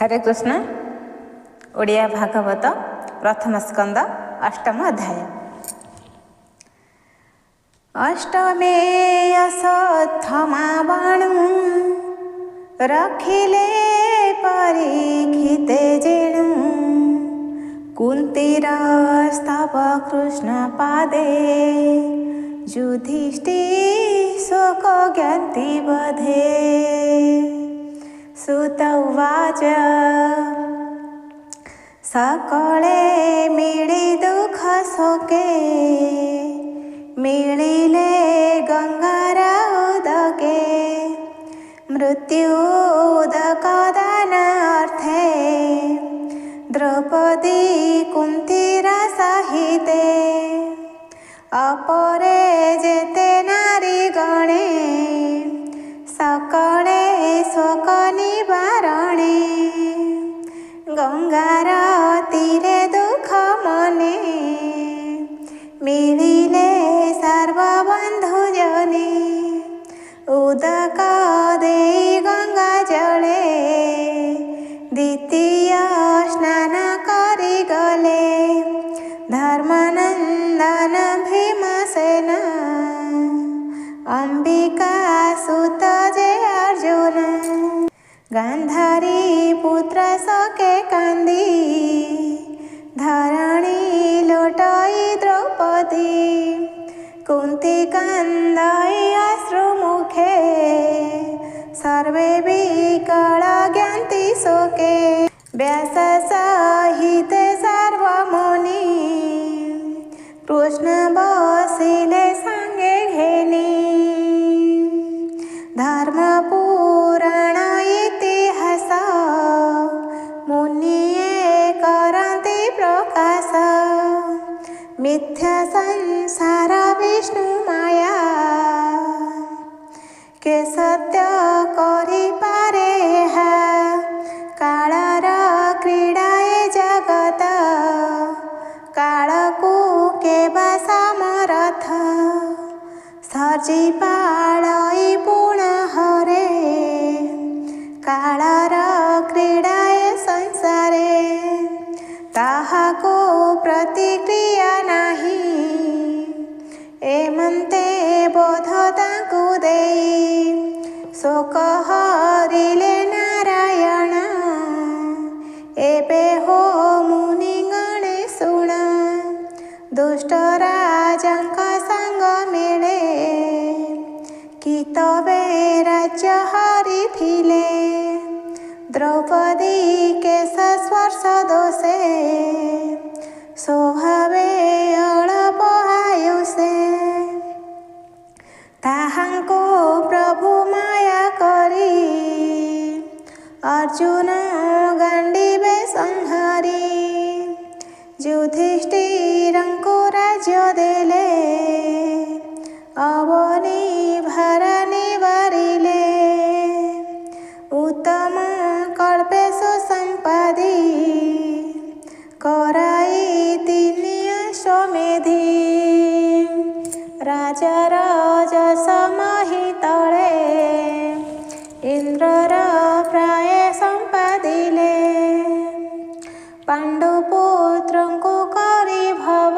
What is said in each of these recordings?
हरे कृष्ण। ओडिया भागवत प्रथम स्कंद अष्टम अध्याय। अष्टमे अश्वत्थामा बाणु रखिले परीक्षिते जेणु कुंतीर स्तव कृष्ण पादे युधिष्ठिर शोक ज्ञाति बधे। सुत उवाच सकळे मिळी दुःख शोके मिळिले गंगार उदके मृत्युदकदानार्थे द्रौपदी कुंतीर सहिते अपरे जेते नारी गणे सकळे शोक निवारणे गंगार तीरे दुःख मने मिलिले सर्वबंधुजने उदक देई गंगा जले द्वितीय स्नान करी गले धर्मनंदन भीमसेन अंबिका सुत जे अर्जुन गांधारी पुत्र सके कांदी धरणी लोटई द्रौपदी कुंती कांदई अश्रुमुखे सर्वे विकल ज्ञाति शोके व्यास सहित सर्वमुनि कृष्ण बसिले संगे घेनी धर्म पुराण इतिहास मुनिये करन्ति प्रकाश मिथ्या संसार विष्णु माया के सत्य करि पारे कालर क्रीड़ा ए जगत कालकु केबा समरथ सर्जी पाळई पुण हरे कालर क्रीड़ा ए संसारे ताहाको प्रतिक्रिया नाही एमंते बोध तांकु देई शोक हरिले नारायण एबे हो मुनि गणे शुण दुष्ट राजंक संग मिले कि तबे राज्य हरिथिले द्रौपदी केश स्पर्श दोषे स्वभावे अल्प आयुषे ताहांको प्रभु माया करी अर्जुन गांडीवे संहारी युधिष्ठिरंको राज्य देले अवनी भार निवारिले उत्तम कल्पेशु संपादी कराई तिनि अश्वमेधी राजार जस महितले इंद्रर प्राय संपादिले पांडुपुत्रंकु करी भव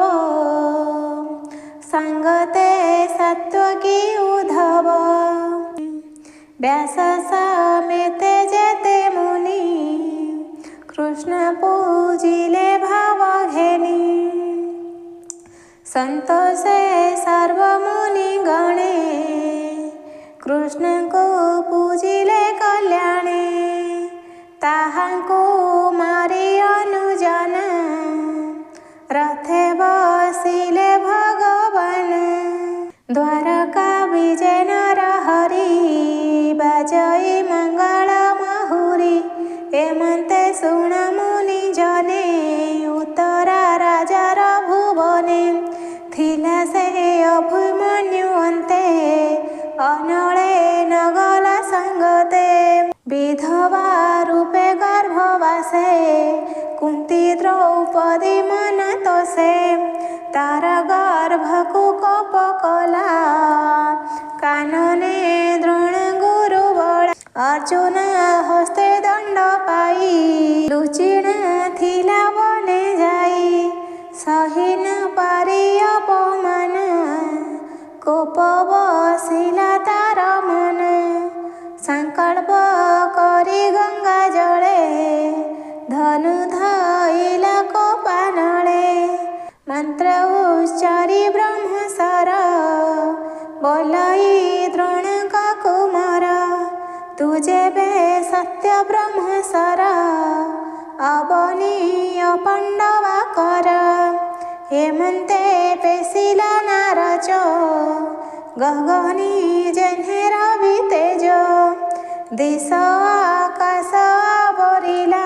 संगते सत्वकी उद्धव व्यास समेते जेते मुनि कृष्ण पूजिले भाव घेनी संतोषे सर्वमुनि गणे कृष्ण को पूजिले कल्याणे ताहांको मारी अनुजन रथे बसिले भगवान द्वारका विजय नर हरि बाजई मंगल महुरी एमंते शुण मुनि जने उत्तरा राजार भुवने थिला से अभिमन्यु अन्ते अनले नगल संगते विधवा रूपे गर्भवासे कुंती द्रौपदी मन तोषे तार गर्भकु कोप कला कानने द्रोण गुरु बड़ा अर्जुन हस्ते दंड पाई ଧନୁ ଧଇଲା କୋପାନଳେ ମନ୍ତ୍ର ଉଚ୍ଚାରି ବ୍ରହ୍ମସର ବୋଲଇ ଦ୍ରୋଣଙ୍କ କୁମର ତୁ ଯେବେ ସତ୍ୟ ବ୍ରହ୍ମସର ଅବନୀୟ ପାଣ୍ଡବା କର ହେମନ୍ତେ ପେଶିଲା ନାରଚ ଗଗନି ଯେହ୍ନେ ରବି ତେଜ ଦିଶ ଆକାଶ ଆବରିଲା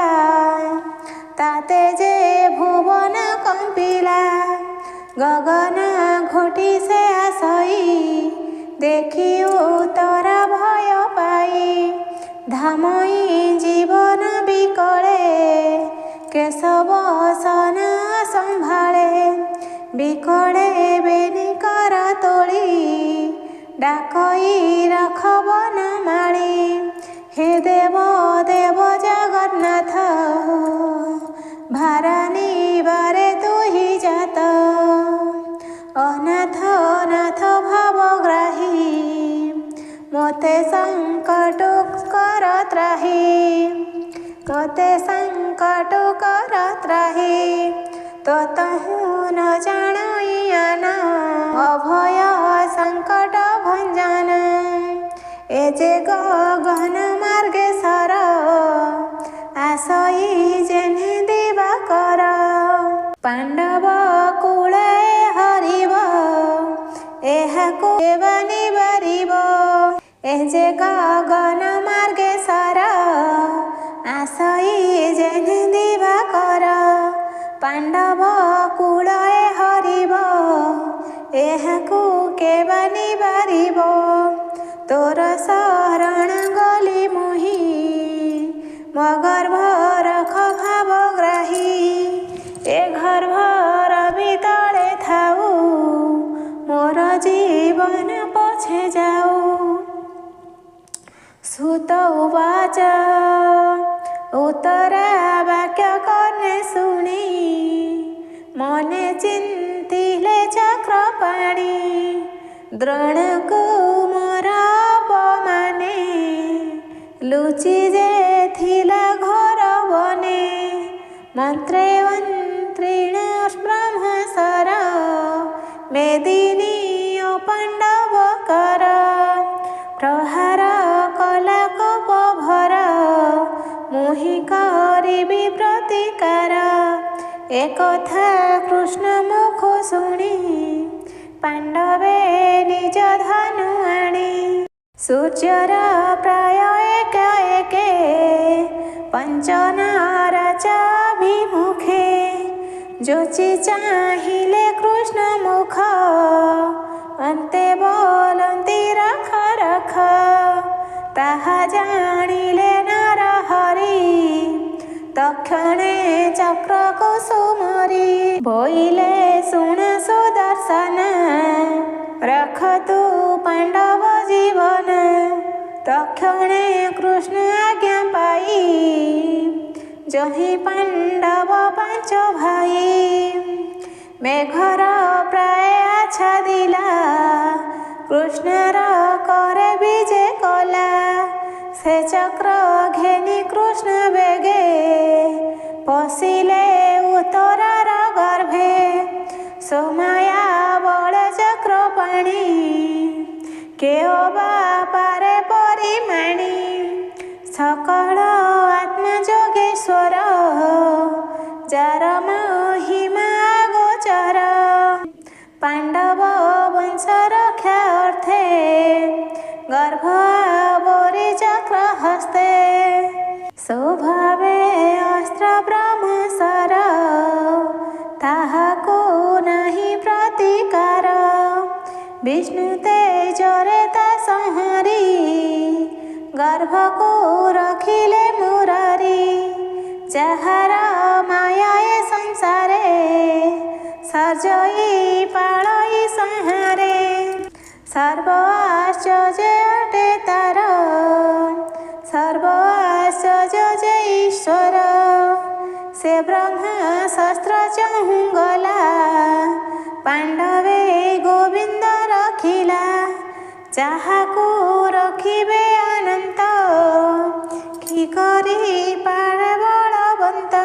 ତାତେ ଯେ ଭୁବନ କମ୍ପିଲା ଗଗନ ଘୋଟି ସେ ଆସଇ ଦେଖି ଉତ୍ତର ଭୟ ପାଇ ଧାମଇ ଜୀବନ ବିକଳେ କେଶବ ସନ ସମ୍ଭାଳେ ବିକଳେ ବେନି କର ତୋଳି ଡାକଇ ରଖ ବନ ମାଳି ହେ ଦେବ ଦେବ ଜଗନ୍ନାଥ ଭାରାନି ବାରେ ତୁହି ଜାତ ଅନାଥ ନାଥ ଭାବଗ୍ରାହୀ ମୋତେ ସଙ୍କଟ କର ତ୍ରାହି ମୋତେ ସଙ୍କଟ କର ତ୍ରାହି ତତହୁ ନ ଜାଣଇ ଆନ ଅଭୟ ସଙ୍କଟ ଭଞ୍ଜନ ଏ ଯେ ଗଗନ ମାର୍ଗେ ସର ଆସଇ ଯେହ୍ନେ ଦିବାକର ପାଣ୍ଡବ କୂଳେ ହରିବ ଏହାକୁ କେବନି ବାରିବ ଏ ଯେ ଗଗନ ମାର୍ଗେ ସର ଆସଇ ଯେହ୍ନେ ଦିବାକର ପାଣ୍ଡବ କୂଳେ ହରିବ ଏହାକୁ କେବନି ବାରିବ ତୋର ଶରଣ ଗଲି ମୁହିଁ ମୋ ଗର୍ଭ ରଖ ଭାବଗ୍ରାହୀ ଏ ଗର୍ଭର ଭିତଳେ ଥାଉ ମୋର ଜୀବନ ପଛେ ଯାଉ ସୁତ ଉବାଚ ଉତ୍ତରା ବାକ୍ୟ କର୍ଣ୍ଣେ ଶୁଣି ମନେ ଚିନ୍ତିଲେ ଚକ୍ରପାଣି ଦ୍ରୋଣକୁ ମୋର ଅପମାନେ ଲୁଚି ଯେ ଥିଲା ଘର ବନେ ମନ୍ତ୍ରେ ମନ୍ତ୍ରୀଣ ବ୍ରହ୍ମସର ମେଦିନୀ ଓ ପାଣ୍ଡବ କର ପ୍ରହାର କଲା କୋପଭର ମୁହିଁ କରିବି ପ୍ରତିକାର ଏକଥା କୃଷ୍ଣ ମୁଖ ଶୁଣି ପାଣ୍ଡବେ ନିଜ ଧନୁ ଆଣି ସୂର୍ଯ୍ୟର ପ୍ରାୟ ଏକ ଏକେ ପଞ୍ଚନାରାଚାଭିମୁଖେ ଯୋଚି ଚାହିଁଲେ କୃଷ୍ଣ ମୁଖ ଅନ୍ତେ ବୋଲନ୍ତି ରଖ ରଖ ତାହା ଜାଣିଲେ ନରହରି ତକ୍ଷଣେ ଚକ୍ରକୁ ସୁମରି ବୋଇଲେ ଶୁଣ ସୁଦର୍ଶନ ରଖ ତୁ ପାଣ୍ଡବ ଜୀବନ ତକ୍ଷଣେ କୃଷ୍ଣ ଆଜ୍ଞା ପାଇ ଜହି ପାଣ୍ଡବ ପାଞ୍ଚ ଭାଇ ମେଘର ପ୍ରାୟ ଆଚ୍ଛାଦିଲା କୃଷ୍ଣର କରେ ବିଜେ କଲା ସେ ଚକ୍ର ଘେନି କୃଷ୍ଣ ବେଗେ ପଶିଲେ ଉତ୍ତରର ଗର୍ଭେ ସମୟା ବଳ ଚକ୍ର ପାଣି କେଓ ବାପାରେ ପରିମାଣି ସକଳ ଆତ୍ମଯୋଗେଶ୍ୱର ଯାର ମହିମା ଗୋଚର ପାଣ୍ଡବ ବଂଶ ରକ୍ଷା ଅର୍ଥେ ଗର୍ଭ ଆବରି ଚକ୍ର ହସ୍ତେ ସ୍ୱଭାବେ ଅସ୍ତ୍ର ବ୍ରହ୍ମସର ତାହାକୁ ନାହିଁ ପ୍ରତିକାର ବିଷ୍ଣୁ ତେଜରେ ତା ସଂହାରି ଗର୍ଭକୁ ରଖିଲେ ମୁରାରି ଯାହାର ମାୟାଏ ସଂସାରେ ସର୍ଜଇ ପାଳଇ ସଂହାରେ ସର୍ବ ଆଶ୍ଚର୍ଯ୍ୟ ଅଟେ ତାର ସର୍ବ ଆଶ୍ଚର୍ଯ୍ୟ ଯେ ଈଶ୍ୱର ସେ ବ୍ରହ୍ମାଶସ୍ତ୍ର ଚହୁଁ ଗଲା ପାଣ୍ଡବେ ଗୋବିନ୍ଦ ରଖିଲା ଯାହାକୁ ରଖିବେ ଅନନ୍ତ କି କରି ପାଳେ ବଳବନ୍ତ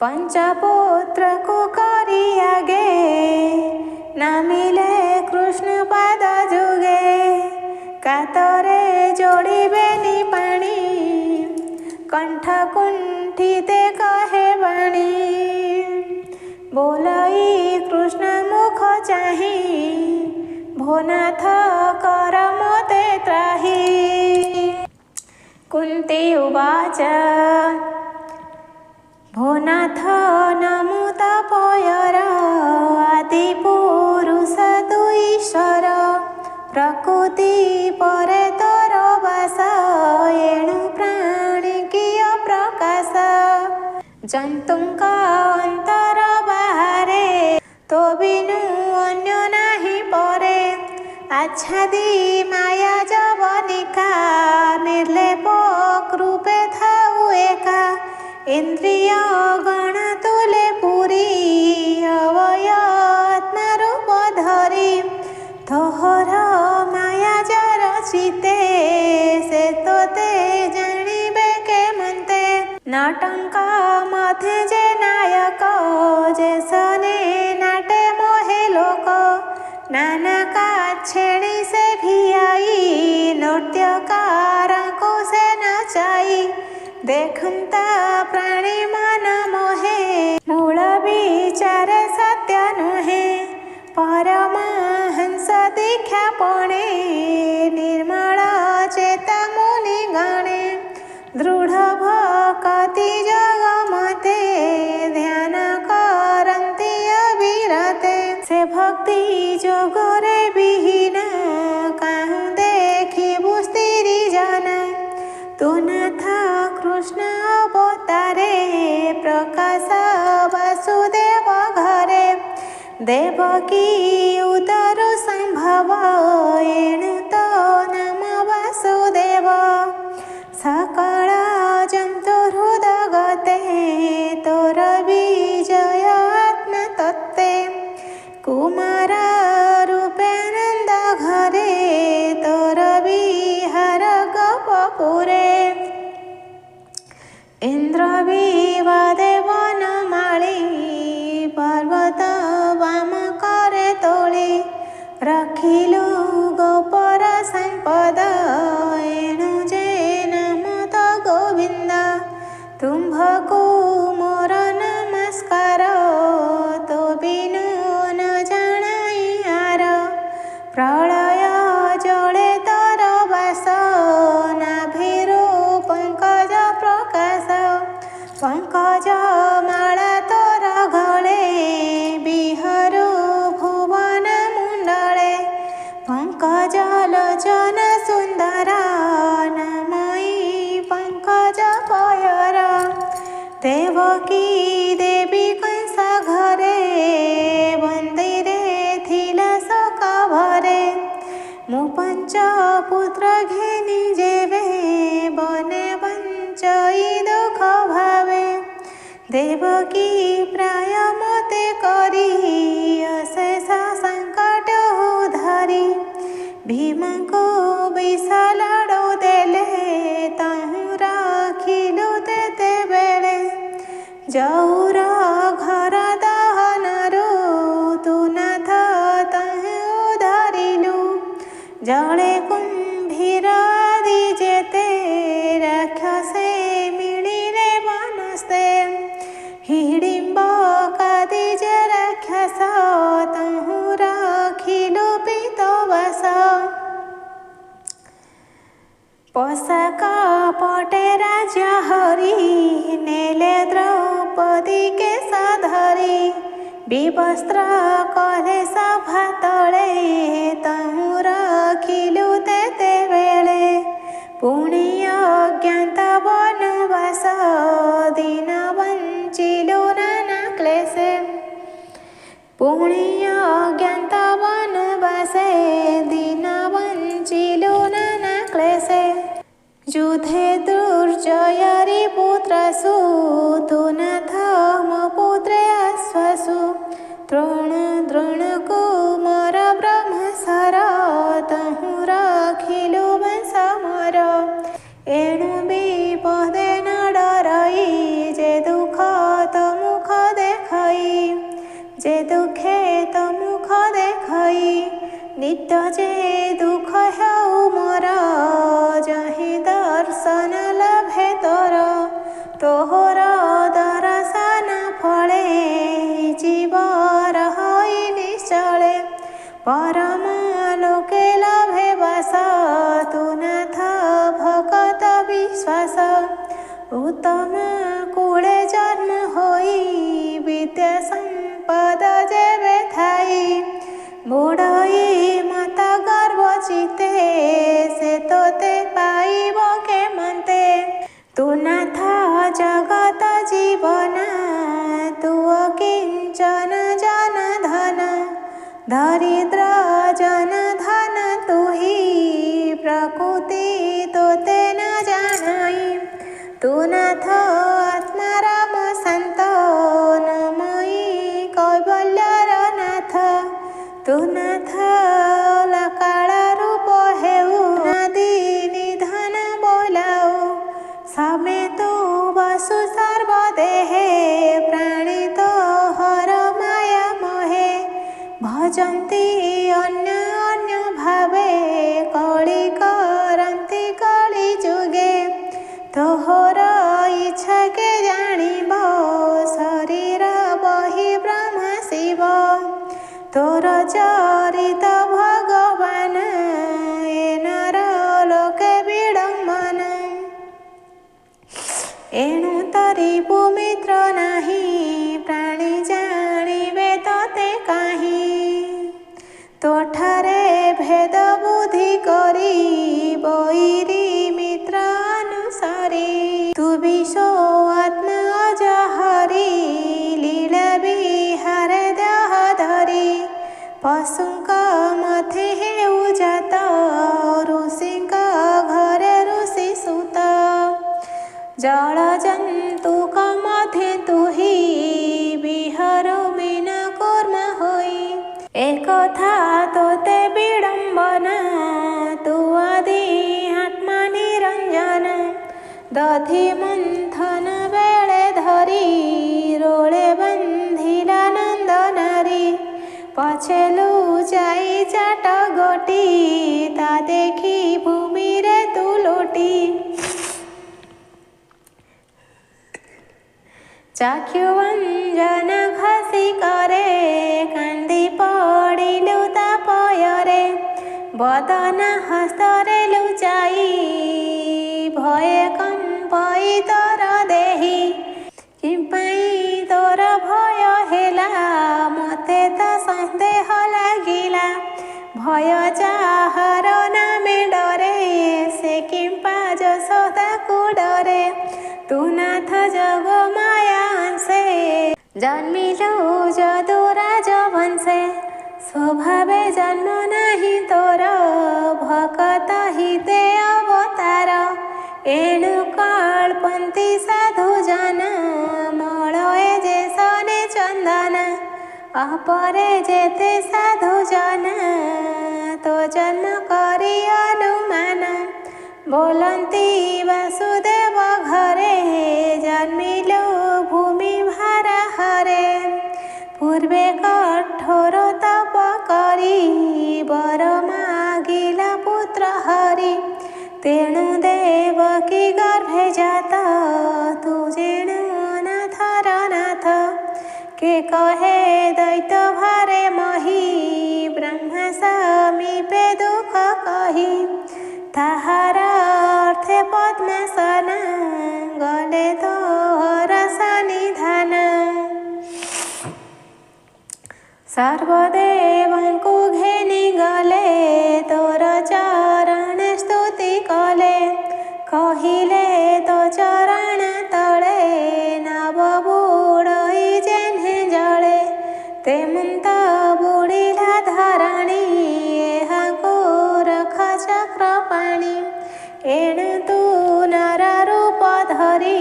पंचपुत्र को करी आगे, नामिले कृष्ण पाद जुगे। कातरे जोड़िबेनी पानी, कंठ कुंठिते कहे बाणी। बोलई कृष्ण मुख चाही, भोनाथ कर मोते त्राही। कुंती उवाच भोनाथ नमुत पयर, आदिपुरुष तु ईश्वर। प्रकृति परे तोर बास, एणु प्राणी किय प्रकाश। जंतुंका अंतर बाहरे, तो बिनु अन्य नाही परे। आच्छादी माया जवनिका, निर्लेप कृपे थाउ एका। इंद्रिय गण तुले पुरी, अवय आत्मा रूप धरी। तोहर माया जार चिते, से तोते जानिबे के मन्ते। नाटंका मथे जे नायक, जे सने नाटे मोहे लोक। नाना का छेड़ी से भियाई, नृत्यकार को से नचाई। देखंता प्राणी मन मोहे, मूल विचार सत्य नुहे। परमहंस दीक्षा पणे, निर्मल चेता मुनि गणे। दृढ़ भक्ति जगमते, ध्यान करन्ति अविरते। से भक्ति जोगरे विहीन, काहु देखिबु स्त्री जन। तु नाथ कृष्ण अवतारे, प्रकाश वासुदेव घरे। देवकी उदरु संभव, एणु तो नाम वासुदेव। सकल जंतु हृदगते, तोर विजय आत्मा तत्ते। कुमार रूपे नंद घरे, तोर विहार गोपपुरे। इंद्र विवादे वनमाली, पर्वत वाम करे तोली। रखिलु गोपर संपद, एणु जे नाम तो गोविंद। तुम्भको मोर नमस्कार, तो बिनु न जानाई आर। प्रलय जले तर बास, नाभिरु पंकज प्रकाश। पंकज माला तोर गले, बिहरु भुवन मुंडले। पंकज लोचन सुंदर, नामई पंकज पयर। देवकी देवी कंस घरे, मंदिरे थिला शोक भरे। मु पंच पुत्र घेनी जेबे, बने बंचई दुख भावे। देवकी प्राय मते करी, अशेष संकट धरी। भीम को विशाल देले, तहु रखिलु तेते बेले। जौर घर दहनरु, तु नाथ तहु धरिलु। जले कुंभीर आदि जेते, राक्षसे मिलिले वनस्ते। हिडिंब कादि जे राक्षस, तहु रखिलु पीतवास। पोषाक पटे राजा हरि, नेले द्रौपदी के साधरी। विवस्त्र कले सभा तले, तहु रखिलु तेते बेले। पुणी अज्ञात वनवास, दिन बंचिलु नाना क्लेशे। पुणी अज्ञात वनवासे, दिन बंचिलु नाना क्लेशे। युद्धे दुर्जयरि पुत्रसु, तु नाथ मो पुत्रे अश्वसु। द्रोण द्रोण कुमार ब्रह्मसर, तहु रखिलु वंश मोर। एणु विपदे न डरई, जे दुख तमु नित्य जे दुख हेउ मोर जहि दर्शन लभे तोर तोहर दर्शन फले जीव रहि निश्चले परम लोके लभे बास तु नाथ भगत विश्वास उत्तम कूले जन्म होई विद्या संपद जेबे थाई बुढ़ई माता गर्भ चिते से तोते पाइब के मनते तु नाथ जगत जीवन तु किंचन जन धन दरिद्र जन धन तु ही प्रकृति तोते न जानाई तु नाथ आत्माराम शांत नमयी कैवल्यर नाथ तु नाथ लकाल रूप हेउ नदी निधन बोलाओ समेत वसु सर्वदेहे प्राणी तो हर माया मोहे भजन्ति अन्य अन्य भावे कଳି करन्ति कଳି जुगे तोहर इच्छा के जानिब शरीर बहि ब्रह्म शिव तोर चरित भगवान ए नर लोके विडम्बन एणु तरिबु मित्र नाही प्राणी जानिबे तोते काहि तोठारे भेद बुद्धि करी बैरी मित्र अनुसारी तु विश्व आत्मा अजहरी लीला विहारे देह धरी पशुंक मथे हेउ जात ऋषिंक घरे ऋषि सुत जल जंतुक मथे तुही विहरु बिना कर्म होई एकथा तोते विडम्बन तु आदि आत्मा निरंजन दधि मंथन बेले धरी रोले बंधिला नंद नारी पछे लुचाई चाट गोटी ता देखी भूमि रे तू लोटी चक्षुवंजन घसी करे कांदी पड़िलु तापयरे बदन हस्तरे लुचाई भये कंपई तोर देही किंपाई तोर भय हेला मते तो संदेह लागिला भय जाହାର नामे डरे से किंपा यशोदा को डरे तु नाथ जग माया अंशे जन्मिलु यदुराज वंशे स्वभावे जन्म नहीं तोर भगत हिते अवतार एणु कल्पन्ति साधु जन मलये जे सने चंदन अपरे जेते साधु जन तो जन्म करी अनुमान बोलन्ति वासुदेव घरे जन्मिलो भूमि भारा हरे पूर्वे कठोर तप करी वर मागिला पुत्र हरि तेणु देवकी गर्भे जात तु जेणु नाथर नाथ के कहे दैत्य भारे मही ब्रह्मा समीपे दुख कही ताहार अर्थे पद्मासन गले तोहर सन्निधान सर्वदेवଙ୍କୁ घेनी गले तोर चरण स्तुति कले कहिले तो चरण तले नव बुड़ई जेन्हे जले तेमंत बुड़िला धरणी एहाको रख चक्र पाणी एणु तू नर रूप धरी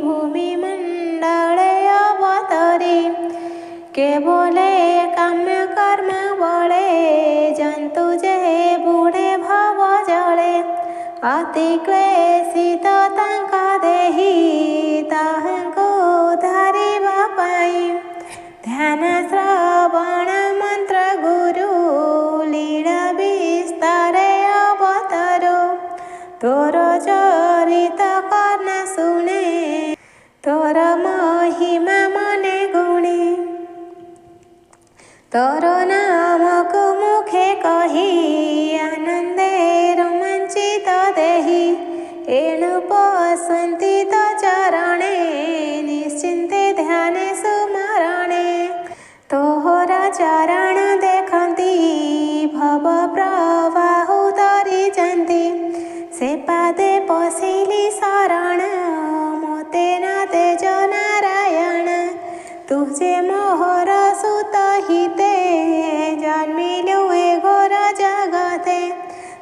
भूमि मंडले अवतरी केवले काम्य कर्म बले जंतु जे बुढ़े भव जले अति क्लेशित तांका देही ताहाको धारिबा पाई ध्यान श्रवण मंत्र गुरु लीला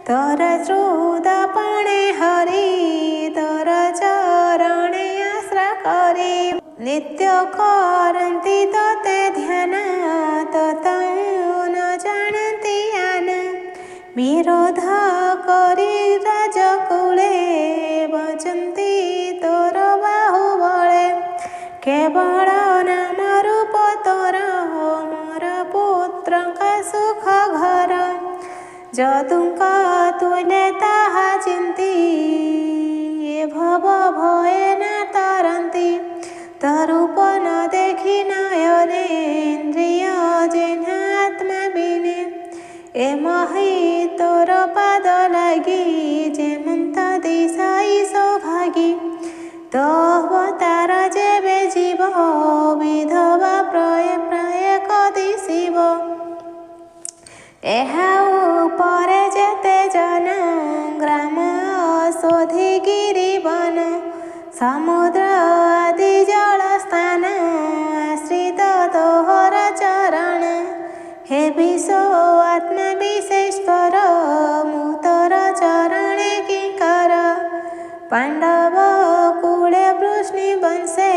ତୋର ଶ୍ରୁତପଣେ ହରି ତୋର ଚରଣେ ଆଶ୍ରା କରି ନିତ୍ୟ କରନ୍ତି ତତେ ଧ୍ୟାନ ତତଉ ନ ଜାଣନ୍ତି ଆନ ବିରୋଧ କରି ରାଜକୁଳେ ବଚନ୍ତି ତୋର ବାହୁବଳେ କେବଳ ନାମ ରୂପ ତୋର ମୋର ପୁତ୍ରଙ୍କ ସୁଖ ଘର ଯଦୁଙ୍କ ତୁଲେ ତାହା ଚିନ୍ତି ଏ ଭବ ଭଏ ନା ତରନ୍ତି ତୋ ରୂପ ନ ଦେଖି ନୟନେ ଇନ୍ଦ୍ରିୟ ଯେହ୍ନ ଆତ୍ମା ବିନେ ଏ ମହି ତୋର ପାଦ ଲାଗି ଯେମନ୍ତ ଦିଶାଇ ସୌଭାଗୀ ତୋ ଅବତାର ଯେବେ ଯିବ ବିଧବା ପ୍ରାୟ କଦିଶିବ ଏହା ଉପରେ ଯେତେ ଜନ ଗ୍ରାମ ଶୋଧିଗିରି ବନ ସମୁଦ୍ର ଆଦି ଜଳ ସ୍ଥାନ ଆଶ୍ରିତ ତୋହର ଚରଣ ହେ ବିଶ୍ୱ ଆତ୍ମା ବିଶେଶ୍ୱର ମୁଁ ତୋର ଚରଣେ କିଙ୍କର ପାଣ୍ଡବ କୁଳେ ବୃଷ୍ଣି ବଂଶେ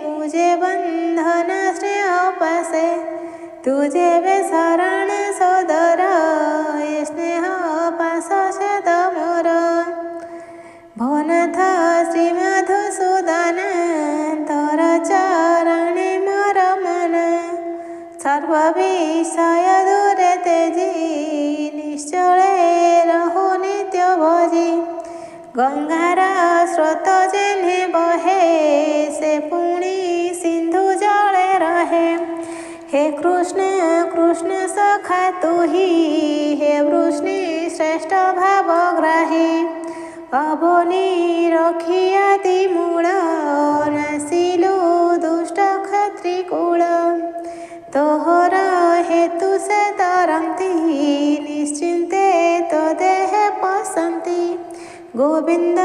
ମୁझे ବନ୍ଧନ ସ୍ନେହ ପାଶେ ତୁ ଯେବେ ଶରଣ ସୋଦର ଏ ସ୍ନେହ ପାଶ ଛେଦ ମୋର ଭୁବନାଥ ଶ୍ରୀ ମଧୁସୂଦନ ତୋର ଚରଣେ ମୋର ମନ ସର୍ବ ବିଷୟ ଦୂରେ ତେଜି ନିଶ୍ଚଳେ ରହୁ ନିତ୍ୟ ଭୋଜି ଗଙ୍ଗାର ସ୍ରୋତ ଯେହ୍ନେ ବହେ ସେ ପୁଣି ସିନ୍ଧୁ ଜଳେ ରହେ हे कृष्ण कृष्ण सखा तुही हे वृष्णि श्रेष्ठ भावग्राही अबोनि रखी आदि मूल नासिलु दुष्ट क्षत्रिकूल तोहर हेतु से तरंती निश्चिंते तो देह पसंती गोविंद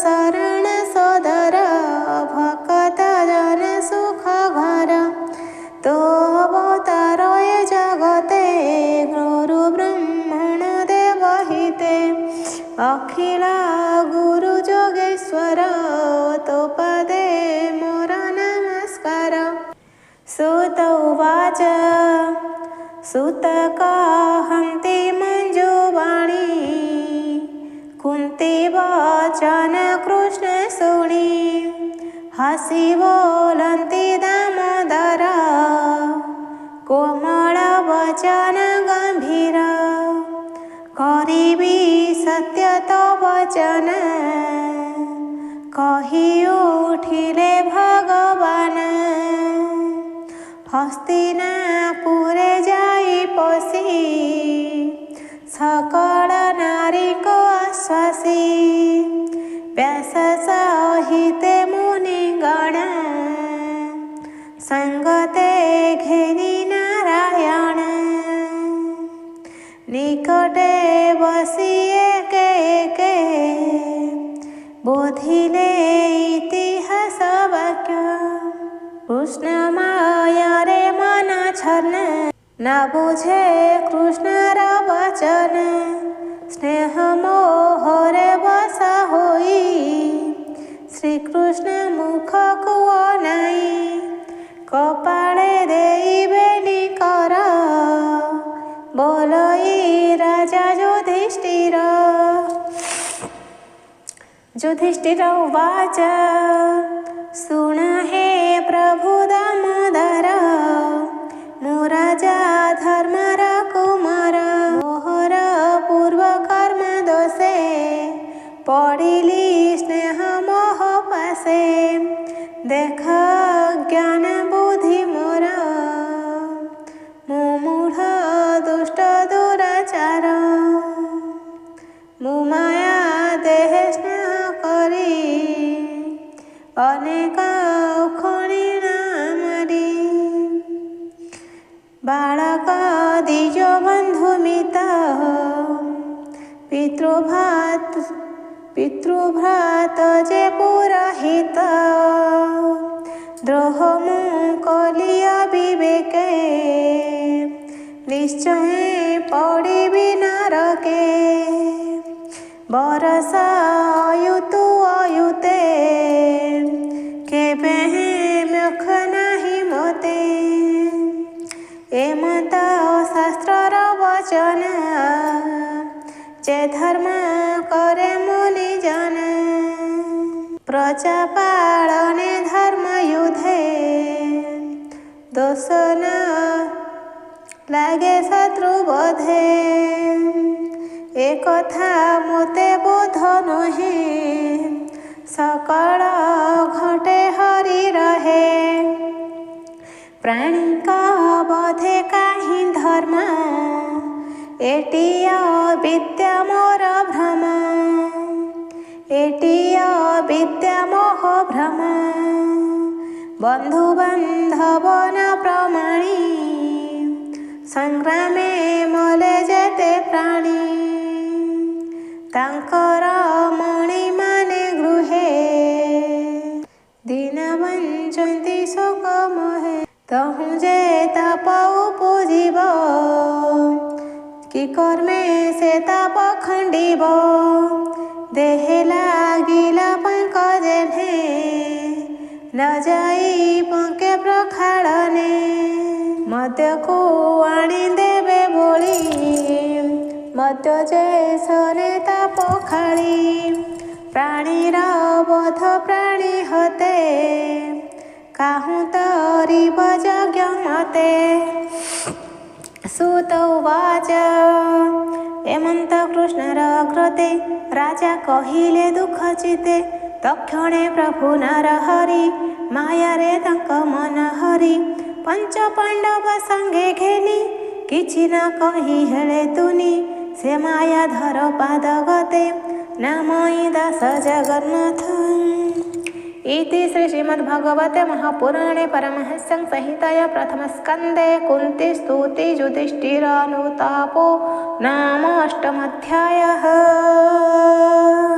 शरण सोदर भक्त जन सुख घर तो अवतार ये जगते गुरु ब्रह्मण देवहिते अखिल गुरु जोगेश्वर तो पदे मोर नमस्कार सुत उवाच सुत कहन्ति मंजुवाणी कुंती वचन कृष्ण शुणी हसी बोलन्ति दामोदर कोमल वचन गंभीर करिबी सत्य तो वचन कहि उठिले भगवान हस्तिनापुरे जाई पसी सकल नारी को आश्वासी व्यास सहिते मुनिगण संगते घेरी नारायण निकटे बसी एके एके बोधिले इतिहास वाक्य कृष्ण मायारे मन छन्न न बुझे कृष्णर वचन स्नेह मोहरे बसा होई श्री कृष्ण मुख को अनाई कपाळे देइबे निकर बोलई राजा युधिष्ठिर युधिष्ठिर उवाच सुन हे प्रभु दामोदर मो राजा धर्मर कुमार मोहर पूर्व कर्म दोषे पड़िली स्नेह मोह पासे देख ज्ञान बुद्धि मोर मो मूढ़ दुष्ट दुराचार मु माया देह स्नेह करी अनेक उखणी नामरी बालक द्विज बंधु मित पितृभ्रात जे पुरहित द्रोह मु कलिय विवेके निश्चय पड़िबि नरके बरस अयुतु अयुते केबे म्यख नाही मते एमत शास्त्रर वचन जे धर्म करे मुनि जन प्रजा पालने धर्म युद्धे दोष न लागे शत्रु बधे एक कथा मोते बोध नहे सकल घटे हरि रहे प्राणी का बधे काहि धर्म एटी विद्या मोर भ्रम एटी विद्या मोह भ्रम बंधु बांधव न प्रमाणी संग्रामे मले जेते प्राणी तांकर मणि माने गृहे दिन वंचन्ति शोक मोहे तहु जे ताप उपजीव कि कर्मे से ताप खंडिब देहे लागिला पंक जेठे न जाई पंके प्रखाड़ने मद्य को आनी देवे बोली मद्य जे सने ताप खाली प्राणीर बोध प्राणी हते काहू तरीब यज्ञ मते सुत उवाच एमंत कृष्णर अग्रते राजा कहिले दुख चिते तक्षणे प्रभु नर हरि माया रे तंक मन हरि पंच पांडव संगे घेनी किछि न कही हेले तुनी से माया धर पाद गते नामई दास जगन्नाथ इति श्री श्रीमद्भगवते महापुराणे परमहंस संहितायां प्रथमस्कन्धे कुन्ती स्तुति युधिष्ठिरानुतापो नाम अष्टमोऽध्यायः।